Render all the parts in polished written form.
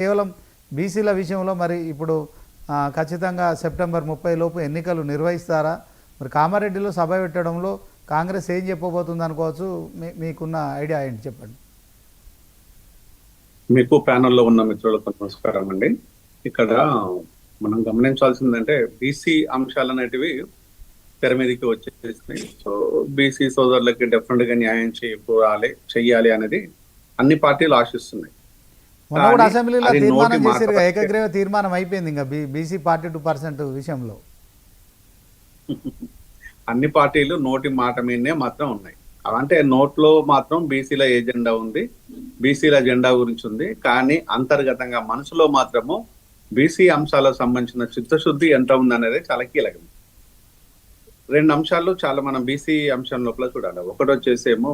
కేవలం బీసీల విషయంలో మరి ఇప్పుడు ఖచ్చితంగా సెప్టెంబర్ 30 లోపు ఎన్నికలు నిర్వహిస్తారా? మరి కామారెడ్డిలో సభ పెట్టడంలో కాంగ్రెస్ ఏం చెప్పబోతుంది అనుకోవచ్చు? మీకున్న ఐడియా ఏంటి చెప్పండి. మీకు ప్యానెల్లో ఉన్న మిత్రులకు నమస్కారం అండి. ఇక్కడ మనం గమనించాల్సిందంటే బీసీ అంశాలు అనేటివి తెర మీదకి వచ్చేసినాయి. సో బీసీ సోదరులకి డెఫినెట్ గా న్యాయం చెయ్యాలి అనేది అన్ని పార్టీలు ఆశిస్తున్నాయి. మొన్న కూడా అసెంబ్లీలో తీర్మానం చేశారు, ఏకగ్రీవ తీర్మానం అయిపోయింది ఇంకా బీసీ 42% విషయంలో. అన్ని పార్టీలు నోటి మాట మీదనే మాత్రం ఉన్నాయి. అంటే నోట్లో మాత్రం బీసీల ఎజెండా ఉంది, బీసీల ఎజెండా గురించి ఉంది. కానీ అంతర్గతంగా మనసులో మాత్రము బీసీ అంశాలకు సంబంధించిన చిత్తశుద్ధి ఎంత ఉంది అనేది చాలా కీలకం. రెండు అంశాలు చాలా మనం బీసీ అంశం లోపల చూడాలి. ఒకటి వచ్చేసేమో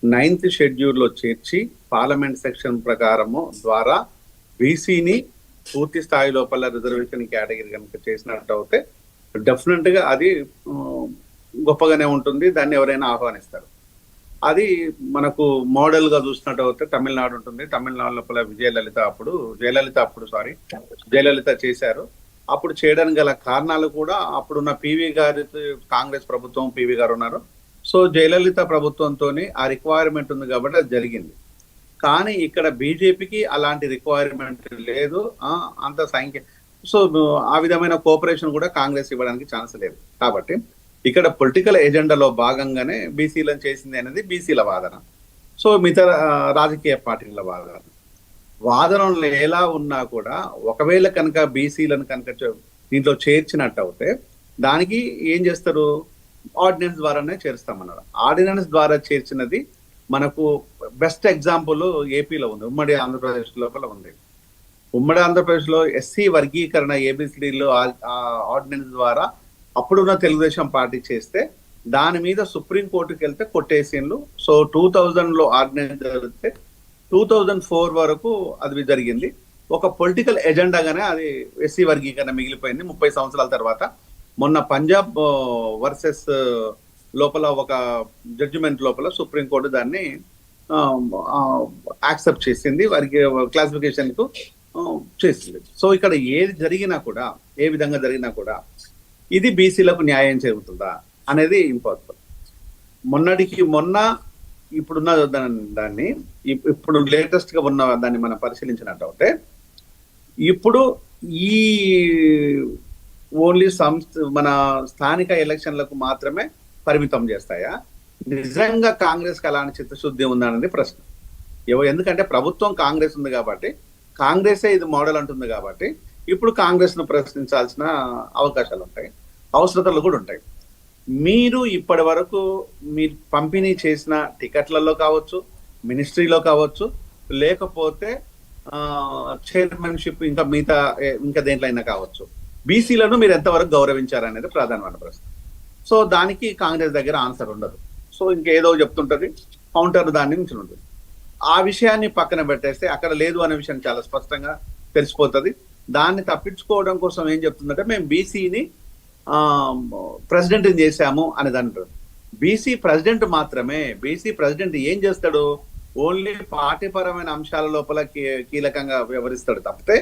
9th షెడ్యూల్లో చేర్చి పార్లమెంట్ సెక్షన్ ప్రకారము ద్వారా బీసీని పూర్తి స్థాయి లోపల రిజర్వేషన్ కేటగిరీ కనుక చేసినట్టు అయితే డెఫినెట్ గా అది గొప్పగానే ఉంటుంది, దాన్ని ఎవరైనా ఆహ్వానిస్తారు. అది మనకు మోడల్ గా చూసినట్టు అయితే తమిళనాడు ఉంటుంది. తమిళనాడు లోపల జయలలిత చేశారు. అప్పుడు చేయడానికి గల కారణాలు కూడా అప్పుడున్న పివి గారి కాంగ్రెస్ ప్రభుత్వం, పివి గారు ఉన్నారు. సో జయలలిత ప్రభుత్వంతో ఆ రిక్వైర్మెంట్ ఉంది కాబట్టి అది జరిగింది. కానీ ఇక్కడ బీజేపీకి అలాంటి రిక్వైర్మెంట్ లేదు, అంత సంఖ్య. సో ఆ విధమైన కోఆపరేషన్ కూడా కాంగ్రెస్ ఇవ్వడానికి ఛాన్స్ లేదు. కాబట్టి ఇక్కడ పొలిటికల్ ఎజెండాలో భాగంగానే బీసీలను చేసింది అనేది బీసీల వాదన. సో మిగతా రాజకీయ పార్టీల వాదనలు ఎలా ఉన్నా కూడా ఒకవేళ కనుక బీసీలను కనుక దీంట్లో చేర్చినట్టు అయితే దానికి ఏం చేస్తారు, ఆర్డినెన్స్ ద్వారానే చేరుస్తామన్నారు. ఆర్డినెన్స్ ద్వారా చేర్చినది మనకు బెస్ట్ ఎగ్జాంపుల్ ఏపీలో ఉంది, ఉమ్మడి ఆంధ్రప్రదేశ్ లోపల ఉంది. ఉమ్మడి ఆంధ్రప్రదేశ్ లో ఎస్సీ వర్గీకరణ ఏబిసిడిలో ఆర్డినెన్స్ ద్వారా అప్పుడున్న తెలుగుదేశం పార్టీ చేస్తే దాని మీద సుప్రీంకోర్టుకి వెళ్తే కొట్టేసిండ్లు. సో 2000లో ఆర్డినెన్స్ జరిగితే 2004 వరకు అది జరిగింది. ఒక పొలిటికల్ ఎజెండాగానే అది ఎస్సీ వర్గీకరణ మిగిలిపోయింది 30 సంవత్సరాల తర్వాత. మొన్న పంజాబ్ వర్సెస్ లోపల ఒక జడ్జిమెంట్ లోపల సుప్రీంకోర్టు దాన్ని యాక్సెప్ట్ చేసింది, వారికి క్లాసిఫికేషన్ కు చేసింది. సో ఇక్కడ ఏది జరిగినా కూడా, ఏ విధంగా జరిగినా కూడా ఇది బీసీలకు న్యాయం జరుగుతుందా అనేది ఇంపార్టెంట్. మొన్న ఇప్పుడున్న దాన్ని ఇప్పుడు లేటెస్ట్ గా ఉన్న దాన్ని మనం పరిశీలించినట్టు ఇప్పుడు ఈ ఓన్లీ మన స్థానిక ఎలక్షన్లకు మాత్రమే పరిమితం చేస్తాయా? నిజంగా కాంగ్రెస్ కి అలాంటి చిత్తశుద్ధి ఉందనేది ప్రశ్న. ఎందుకంటే ప్రభుత్వం కాంగ్రెస్ ఉంది కాబట్టి, కాంగ్రెసే ఇది మోడల్ అంటుంది కాబట్టి ఇప్పుడు కాంగ్రెస్ ను ప్రశ్నించాల్సిన అవకాశాలు ఉంటాయి, అవసరతలు కూడా ఉంటాయి. మీరు ఇప్పటి వరకు మీరు పంపిణీ చేసిన టికెట్లలో కావచ్చు, మినిస్ట్రీలో కావచ్చు, లేకపోతే చైర్మన్షిప్ ఇంకా దేంట్లో అయినా కావచ్చు, బీసీలను మీరు ఎంతవరకు గౌరవించారనేది ప్రధానమైన ప్రశ్న. సో దానికి కాంగ్రెస్ దగ్గర ఆన్సర్ ఉండదు. సో ఇంకేదో చెప్తుంటది, కౌంటర్ దాని నుంచి ఉంటుంది. ఆ విషయాన్ని పక్కన పెట్టేస్తే అక్కడ లేదు అనే విషయం చాలా స్పష్టంగా తెలిసిపోతుంది. దాన్ని తప్పించుకోవడం కోసం ఏం చెప్తుందంటే మేము బీసీని ప్రెసిడెంట్ చేశాము అనేది అంటారు. బీసీ ప్రెసిడెంట్ మాత్రమే. బీసీ ప్రెసిడెంట్ ఏం చేస్తాడు, ఓన్లీ పార్టీ పరమైన అంశాల లోపల కీలకంగా వ్యవహరిస్తాడు తప్పితే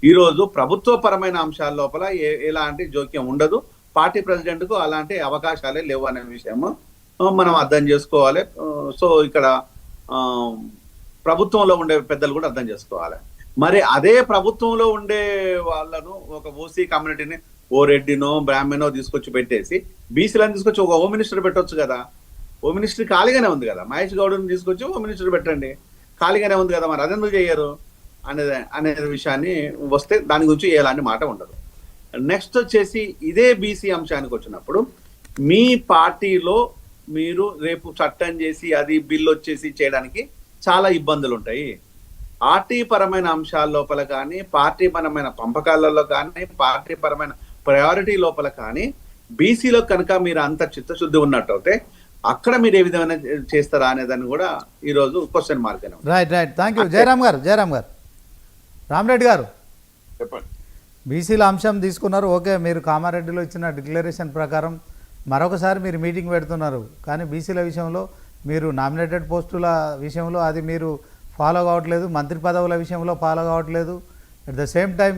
ఈరోజు ప్రభుత్వ పరమైన అంశాల లోపల ఎలాంటి జోక్యం ఉండదు. పార్టీ ప్రెసిడెంట్ కు అలాంటి అవకాశాలే లేవు అనే విషయం మనం అర్థం చేసుకోవాలి. సో ఇక్కడ ప్రభుత్వంలో ఉండే పెద్దలు కూడా అర్థం చేసుకోవాలి. మరి అదే ప్రభుత్వంలో ఉండే వాళ్ళను ఒక ఓసీ కమ్యూనిటీని ఓ రెడ్డినో బ్రాహ్మణో తీసుకొచ్చి పెట్టేసి బీసీలను తీసుకొచ్చి ఒక హోమ్ మినిస్టర్ పెట్టొచ్చు కదా. హోమ్ మినిస్టర్ ఖాళీగానే ఉంది కదా, మహేష్ గౌడ్ని తీసుకొచ్చి హోమ్ మినిస్టర్ పెట్టండి, ఖాళీగానే ఉంది కదా, మరి అదెందుకు చేయరు అనే విషయాన్ని వస్తే దాని గురించి ఎలాంటి మాట ఉండదు. నెక్స్ట్ వచ్చేసి ఇదే బీసీ అంశానికి వచ్చినప్పుడు మీ పార్టీలో మీరు రేపు చట్టం చేసి అది బిల్లు వచ్చేసి చేయడానికి చాలా ఇబ్బందులు ఉంటాయి. పార్టీ పరమైన అంశాల లోపల కానీ, పార్టీ పరమైన పంపకాలలో కానీ, పార్టీ పరమైన ప్రయారిటీ లోపల కానీ బీసీలో కనుక మీరు అంత చిత్తశుద్ధి ఉన్నట్టు అయితే అక్కడ మీరు ఏ విధంగా చేస్తారా అనేదాన్ని కూడా ఈరోజు question mark. Right. Thank you Jayaram గారు. రామరెడ్డి గారు చెప్పండి. బీసీల అంశం తీసుకున్నారు, ఓకే. మీరు కామారెడ్డిలో ఇచ్చిన డిక్లరేషన్ ప్రకారం మరొకసారి మీరు మీటింగ్ పెడుతున్నారు. కానీ బీసీల విషయంలో మీరు నామినేటెడ్ పోస్టుల విషయంలో అది మీరు ఫాలో కావట్లేదు, మంత్రి పదవుల విషయంలో ఫాలో కావట్లేదు. అట్ ద సేమ్ టైం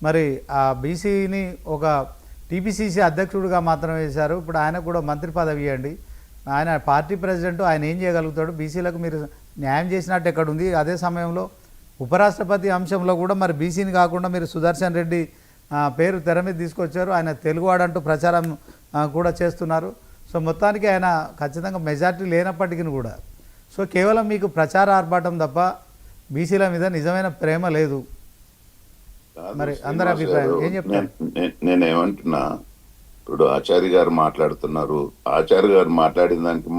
మరి ఆ బీసీని ఒక టీపీసీసీ అధ్యక్షుడిగా మాత్రమే వేశారు. ఇప్పుడు ఆయన కూడా మంత్రి పదవి ఇవ్వండి. ఆయన పార్టీ ప్రెసిడెంట్, ఆయన ఏం చేయగలుగుతాడు? బీసీలకు మీరు న్యాయం చేసినట్టు ఎక్కడ ఉంది? అదే సమయంలో ఉపరాష్ట్రపతి అంశంలో కూడా మరి బీసీని కాకుండా మీరు సుదర్శన్ రెడ్డి పేరు తెర మీద తీసుకొచ్చారు. ఆయన తెలుగువాడంటూ ప్రచారం కూడా చేస్తున్నారు. సో మొత్తానికి ఆయన ఖచ్చితంగా మెజార్టీ లేనప్పటికీ కూడా సో కేవలం మీకు ప్రచార ఆర్భాటం తప్ప బీసీల మీద నిజమైన ప్రేమ లేదు. మరి అందరి అభిప్రాయం ఏం చెప్తారు? నేనేమంటున్నా, ఇప్పుడు ఆచార్య గారు మాట్లాడుతున్నారు. ఆచార్య గారు మాట్లాడిన దానికి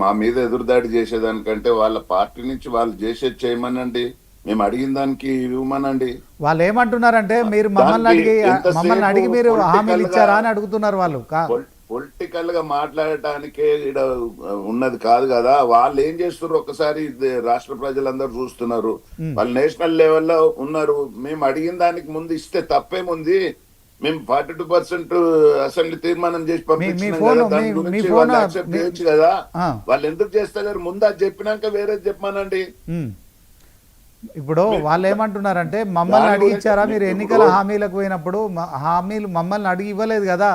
మా మీద ఎదురుదాడి చేసేదానికంటే వాళ్ళ పార్టీ నుంచి వాళ్ళు చేసేది చేయమనండి, మేము అడిగిన దానికి ఇవ్వమనండి. వాళ్ళు ఏమంటున్నారంటే మీరు మమ్మల్ని అడిగి మీరు హామీలు ఇచ్చారా అని అడుగుతున్నారు. వాళ్ళు పొలిటికల్ గా మాట్లాడటానికే ఇక్కడ ఉన్నది కాదు కదా. వాళ్ళు ఏం చేస్తున్నారు ఒకసారి రాష్ట్ర ప్రజలందరూ చూస్తున్నారు. వాళ్ళు నేషనల్ లెవెల్లో ఉన్నారు. మేము అడిగిన దానికి ముందు ఇస్తే తప్పేముంది? మేము 42% అసెంబ్లీ తీర్మానం చేసి పంపించినాం కదా, దాని గురించి వాళ్ళు యాక్సెప్ట్ చేయొచ్చు కదా. వాళ్ళు ఎందుకు చేస్తలేరు? ముందు అది చెప్పినాక వేరేది చెప్పమానండి. ఇప్పుడు వాళ్ళు ఏమంటున్నారంటే మమ్మల్ని అడిగి ఇచ్చారా? మీరు ఎన్నికల హామీలకు పోయినప్పుడు హామీలు మమ్మల్ని అడిగి ఇవ్వలేదు కదా,